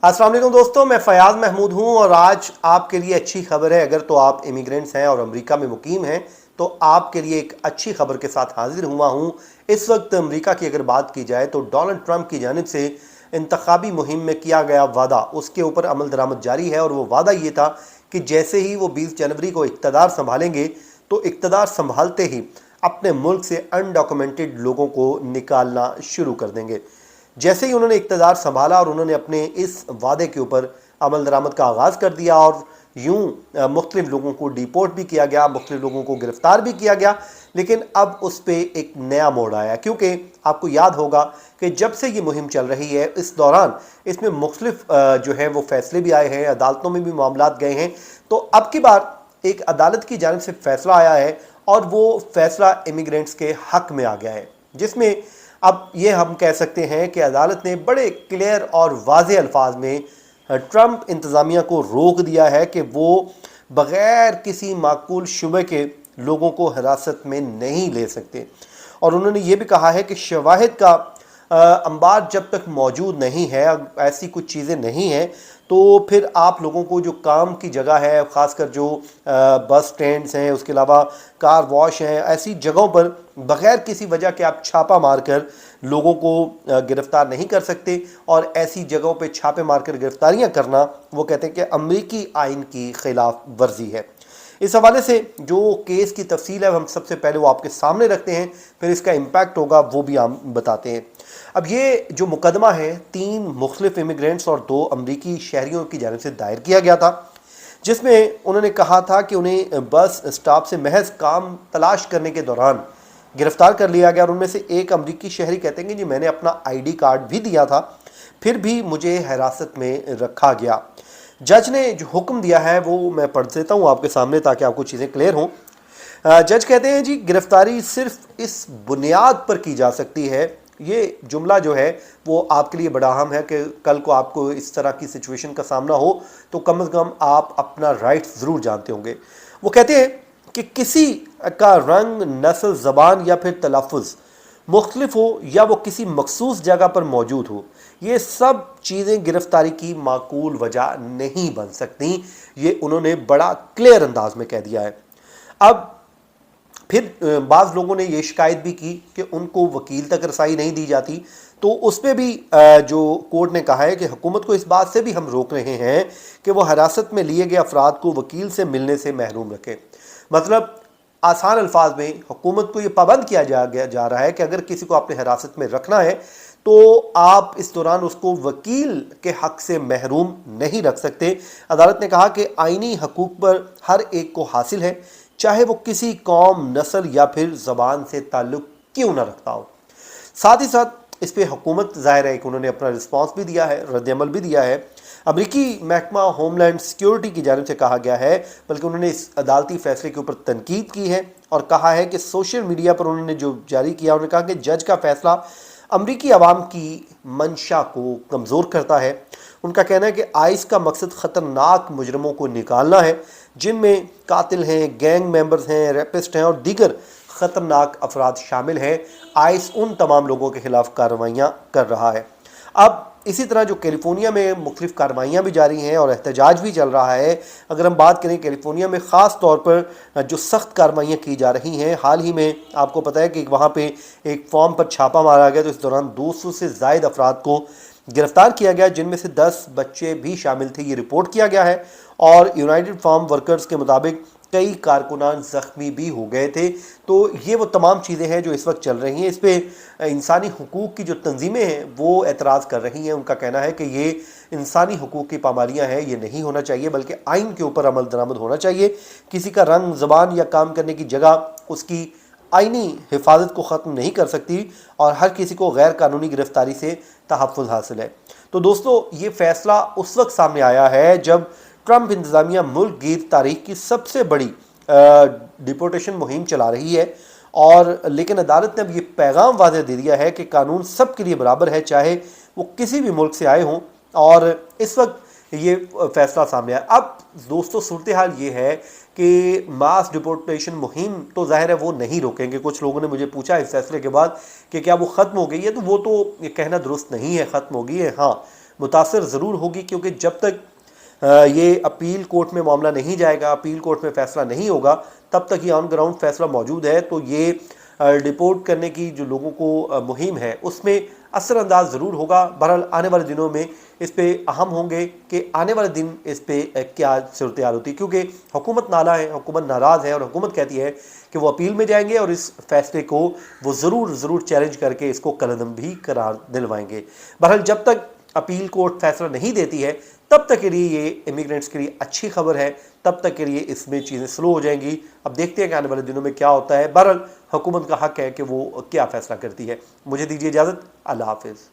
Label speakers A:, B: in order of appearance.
A: अस्सलाम वालेकुम दोस्तों, मैं फ़याज़ महमूद हूं और आज आपके लिए अच्छी खबर है। अगर तो आप इमिग्रेंट्स हैं और अमेरिका में मुकीम हैं तो आपके लिए एक अच्छी खबर के साथ हाजिर हुआ हूं। इस वक्त अमेरिका की अगर बात की जाए तो डोनाल्ड ट्रंप की जानिब से इंतखाबी मुहिम में किया गया वादा, उसके ऊपर अमल दरामद जारी है। और वो वादा ये था कि जैसे ही वो 20 जनवरी को इक़्तिदार संभालेंगे तो इक़्तिदार संभालते ही अपने मुल्क से अनडॉक्यूमेंटेड लोगों को निकालना शुरू कर देंगे। जैसे ही उन्होंने इक़्तिदार संभाला और उन्होंने अपने इस वादे के ऊपर अमल दरामद का आगाज़ कर दिया और यूँ मुख्तलिफ लोगों को डिपोर्ट भी किया गया, मुख्तलिफ लोगों को गिरफ़्तार भी किया गया। लेकिन अब उस पर एक नया मोड़ आया, क्योंकि आपको याद होगा कि जब से ये मुहिम चल रही है इस दौरान इसमें मुख्तलिफ जो है वो फ़ैसले भी आए हैं, अदालतों में भी मामलात गए हैं। तो अब की बार एक अदालत की जानिब से फ़ैसला आया है और वो फ़ैसला इमिग्रेंट्स के हक़ में आ गया है, जिसमें अब ये हम कह सकते हैं कि अदालत ने बड़े क्लियर और वाज़े अल्फाज में ट्रंप इंतज़ामिया को रोक दिया है कि वो बग़ैर किसी माकूल शुबे के लोगों को हिरासत में नहीं ले सकते। और उन्होंने ये भी कहा है कि शवाहिद का अंबार जब तक मौजूद नहीं है, ऐसी कुछ चीज़ें नहीं हैं, तो फिर आप लोगों को जो काम की जगह है, ख़ासकर जो बस स्टैंड्स हैं, उसके अलावा कार वॉश हैं, ऐसी जगहों पर बग़ैर किसी वजह के आप छापा मारकर लोगों को गिरफ़्तार नहीं कर सकते। और ऐसी जगहों पे छापे मारकर गिरफ़्तारियाँ करना, वो कहते हैं कि अमरीकी आइन की ख़िलाफ़ वर्जी है। इस हवाले से जो केस की तफसील है हम सबसे पहले वो आपके सामने रखते हैं, फिर इसका इम्पैक्ट होगा वो भी हम बताते हैं। अब ये जो मुकदमा है 3 मुख्तलिफ इमिग्रेंट्स और 2 अमरीकी शहरियों की जानिब से दायर किया गया था, जिसमें उन्होंने कहा था कि उन्हें बस स्टॉप से महज काम तलाश करने के दौरान गिरफ़्तार कर लिया गया। और उनमें से एक अमरीकी शहरी कहते हैं कि जी मैंने अपना ID कार्ड भी दिया था, फिर भी मुझे हिरासत में रखा गया। जज ने जो हुक्म दिया है वो मैं पढ़ देता हूँ आपके सामने ताकि आपको चीज़ें क्लियर हों। जज कहते हैं जी गिरफ़्तारी सिर्फ इस बुनियाद पर की जा सकती है। ये जुमला जो है वो आपके लिए बड़ा अहम है कि कल को आपको इस तरह की सिचुएशन का सामना हो तो कम से कम आप अपना राइट ज़रूर जानते होंगे। वो कहते हैं कि किसी का रंग, नस्ल, ज़बान या फिर तलफ़ुज़ मुख्तलिफ हो या वो किसी मखसूस जगह पर मौजूद हो, ये सब चीज़ें गिरफ़्तारी की माकूल वजह नहीं बन सकती। ये उन्होंने बड़ा क्लियर अंदाज में कह दिया है। अब फिर बाज़ लोगों ने ये शिकायत भी की कि उनको वकील तक रसाई नहीं दी जाती, तो उस पर भी जो कोर्ट ने कहा है कि हुकूमत को इस बात से भी हम रोक रहे हैं कि वो हिरासत में लिए गए अफराद को वकील से मिलने से महरूम रखें। मतलब आसान अल्फाज में हुकूमत को ये पाबंद किया जा रहा है कि अगर किसी को आपने हिरासत में रखना है तो आप इस दौरान उसको वकील के हक़ से महरूम नहीं रख सकते। अदालत ने कहा कि आइनी हकूक़ पर हर एक को हासिल है, चाहे वो किसी कौम, नस्ल या फिर ज़बान से ताल्लुक़ क्यों ना रखता हो। साथ ही साथ इस पर हुकूमत ज़ाहिर है कि उन्होंने अपना रिस्पॉन्स भी दिया है, रद्द-ए-अमल भी दिया है। अमरीकी महकमा होमलैंड सिक्योरिटी की जानिब से कहा गया है, बल्कि उन्होंने इस अदालती फ़ैसले के ऊपर तनकीद की है और कहा है कि सोशल मीडिया पर उन्होंने जो जारी किया, उन्होंने कहा कि जज का फ़ैसला अमरीकी आवाम की मंशा को कमज़ोर करता है। उनका कहना है कि आइस का मकसद ख़तरनाक मुजरमों को निकालना है, जिनमें कातिल हैं, गैंग मेंबर्स हैं, रेपिस्ट हैं और दीगर ख़तरनाक अफराद शामिल हैं। आइस उन तमाम लोगों के ख़िलाफ़ कार्रवाइयाँ कर रहा है। अब इसी तरह जो कैलिफोर्निया में मुख्तलिफ़ कार्रवाइयाँ भी जारी हैं और एहतजाज भी चल रहा है। अगर हम बात करें कैलिफोर्निया में ख़ास तौर पर जो सख्त कार्रवाइयाँ की जा रही हैं, हाल ही में आपको पता है कि वहाँ पे एक फॉर्म पर छापा मारा गया, तो इस दौरान 200 से ज़ायद अफराद को गिरफ़्तार किया गया, जिनमें से 10 बच्चे भी शामिल थे, ये रिपोर्ट किया गया है। और यूनाइटेड फार्म वर्कर्स के मुताबिक कई कारकुनान ज़ख्मी भी हो गए थे। तो ये वो तमाम चीज़ें हैं जो इस वक्त चल रही हैं। इस पर इंसानी हुकूक़ की जो तंजीमें हैं वो एतराज़ कर रही हैं। उनका कहना है कि ये इंसानी हुकूक़ की पामालियाँ हैं, ये नहीं होना चाहिए, बल्कि आइन के ऊपर अमल दरामद होना चाहिए। किसी का रंग, ज़बान या काम करने की जगह उसकी आइनी हिफाजत को ख़त्म नहीं कर सकती और हर किसी को गैर कानूनी गिरफ़्तारी से तहफ़्फ़ुज़ हासिल है। तो दोस्तों, ये फ़ैसला उस वक्त सामने आया है जब ट्रंप इंतज़ामिया मुल्क गिर तारीख की सबसे बड़ी डिपोर्टेशन मुहिम चला रही है। और लेकिन अदालत ने अब ये पैगाम वाज़ेह दे दिया है कि कानून सब के लिए बराबर है, चाहे वो किसी भी मुल्क से आए हों। और इस वक्त ये फ़ैसला सामने आया। अब दोस्तों, सूरत हाल ये है कि मास डिपोर्टेशन मुहिम तो ज़ाहिर है वो नहीं रोकेंगे। कुछ लोगों ने मुझे पूछा इस फैसले के बाद कि क्या वो ख़त्म हो गई है, तो वो तो ये कहना दुरुस्त नहीं है ख़त्म हो गई है। हाँ, متاثر ضرور ہوگی، کیونکہ جب تک یہ اپیل کورٹ میں معاملہ نہیں جائے گا، اپیل کورٹ میں فیصلہ نہیں ہوگا، تب تک یہ آن گراؤنڈ فیصلہ موجود ہے۔ تو یہ ڈپورٹ کرنے کی جو لوگوں کو مہم ہے اس میں اثر انداز ضرور ہوگا۔ بہرحال آنے والے دنوں میں اس پہ اہم ہوں گے کہ آنے والے دن اس پہ کیا صورتحال ہوتی ہے، کیونکہ حکومت نالا ہے، حکومت ناراض ہے، اور حکومت کہتی ہے کہ وہ اپیل میں جائیں گے اور اس فیصلے کو وہ ضرور چیلنج کر کے اس کو کالعدم بھی قرار دلوائیں گے۔ بہرحال جب تک اپیل کورٹ فیصلہ نہیں دیتی ہے تب تک کے لیے یہ امیگرینٹس کے لیے اچھی خبر ہے، تب تک کے لیے اس میں چیزیں سلو ہو جائیں گی۔ اب دیکھتے ہیں کہ آنے والے دنوں میں کیا ہوتا ہے۔ بہرحال حکومت کا حق ہے کہ وہ کیا فیصلہ کرتی ہے۔ مجھے دیجیے اجازت، اللہ حافظ۔